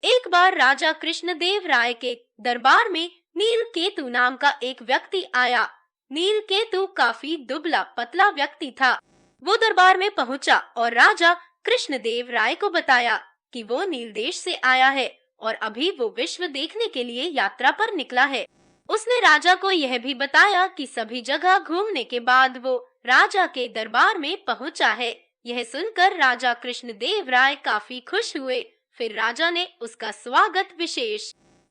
एक बार राजा कृष्णदेव राय के दरबार में नीलकेतु नाम का एक व्यक्ति आया। नीलकेतु काफी दुबला पतला व्यक्ति था। वो दरबार में पहुंचा और राजा कृष्णदेव राय को बताया कि वो नील देश से आया है और अभी वो विश्व देखने के लिए यात्रा पर निकला है। उसने राजा को यह भी बताया कि सभी जगह घूमने के बाद वो राजा के दरबार में पहुंचा है। यह सुनकर राजा कृष्णदेव राय काफी खुश हुए। फिर राजा ने उसका स्वागत विशेष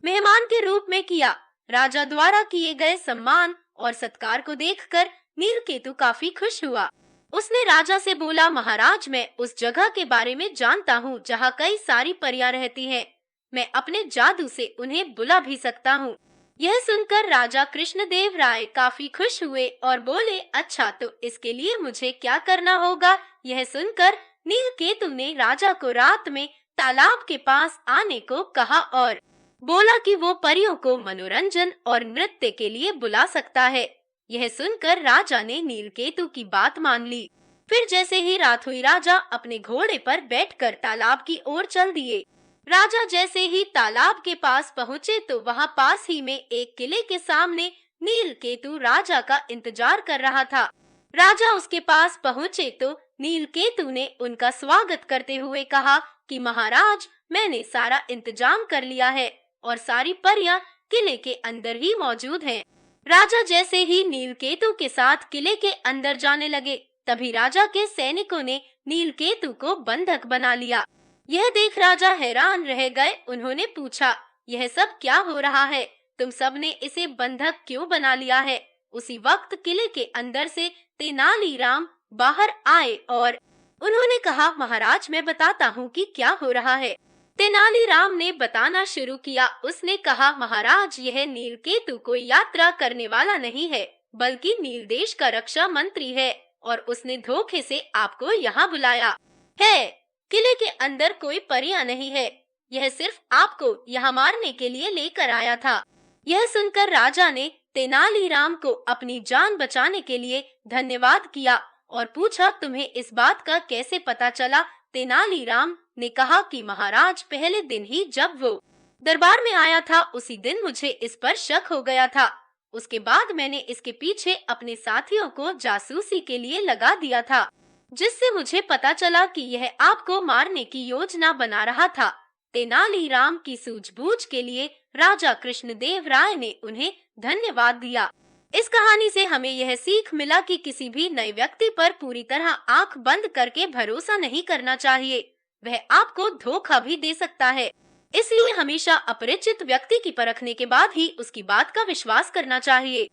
मेहमान के रूप में किया। राजा द्वारा किए गए सम्मान और सत्कार को देखकर नीलकेतु काफी खुश हुआ। उसने राजा से बोला, महाराज, मैं उस जगह के बारे में जानता हूँ जहाँ कई सारी परियां रहती हैं। मैं अपने जादू से उन्हें बुला भी सकता हूँ। यह सुनकर राजा कृष्णदेव राय काफी खुश हुए और बोले, अच्छा, तो इसके लिए मुझे क्या करना होगा? यह सुनकर नीलकेतु ने राजा को रात में तालाब के पास आने को कहा और बोला कि वो परियों को मनोरंजन और नृत्य के लिए बुला सकता है। यह सुनकर राजा ने नीलकेतु की बात मान ली। फिर जैसे ही रात हुई, राजा अपने घोड़े पर बैठकर तालाब की ओर चल दिए। राजा जैसे ही तालाब के पास पहुँचे तो वहाँ पास ही में एक किले के सामने नीलकेतु राजा का इंतजार कर रहा था। राजा उसके पास पहुँचे तो नीलकेतु ने उनका स्वागत करते हुए कहा कि महाराज, मैंने सारा इंतजाम कर लिया है और सारी परियां किले के अंदर ही मौजूद हैं। राजा जैसे ही नीलकेतु के साथ किले के अंदर जाने लगे, तभी राजा के सैनिकों ने नीलकेतु को बंधक बना लिया। यह देख राजा हैरान रह गए। उन्होंने पूछा, यह सब क्या हो रहा है? तुम सब ने इसे बंधक क्यों बना लिया है? उसी वक्त किले के अंदर से तेनालीराम बाहर आए और उन्होंने कहा, महाराज, मैं बताता हूँ कि क्या हो रहा है। तेनालीराम ने बताना शुरू किया। उसने कहा, महाराज, यह नीलकेतु कोई यात्रा करने वाला नहीं है, बल्कि नील देश का रक्षा मंत्री है और उसने धोखे से आपको यहाँ बुलाया है। किले के अंदर कोई परियां नहीं है। यह सिर्फ आपको यहाँ मारने के लिए लेकर आया था। यह सुनकर राजा ने तेनालीराम को अपनी जान बचाने के लिए धन्यवाद किया और पूछा, तुम्हें इस बात का कैसे पता चला? तेनालीराम ने कहा कि महाराज, पहले दिन ही जब वो दरबार में आया था, उसी दिन मुझे इस पर शक हो गया था। उसके बाद मैंने इसके पीछे अपने साथियों को जासूसी के लिए लगा दिया था, जिससे मुझे पता चला कि यह आपको मारने की योजना बना रहा था। तेनालीराम की सूझबूझ के लिए राजा कृष्णदेव राय ने उन्हें धन्यवाद दिया। इस कहानी से हमें यह सीख मिला कि किसी भी नए व्यक्ति पर पूरी तरह आंख बंद करके भरोसा नहीं करना चाहिए। वह आपको धोखा भी दे सकता है। इसलिए हमेशा अपरिचित व्यक्ति की परखने के बाद ही उसकी बात का विश्वास करना चाहिए।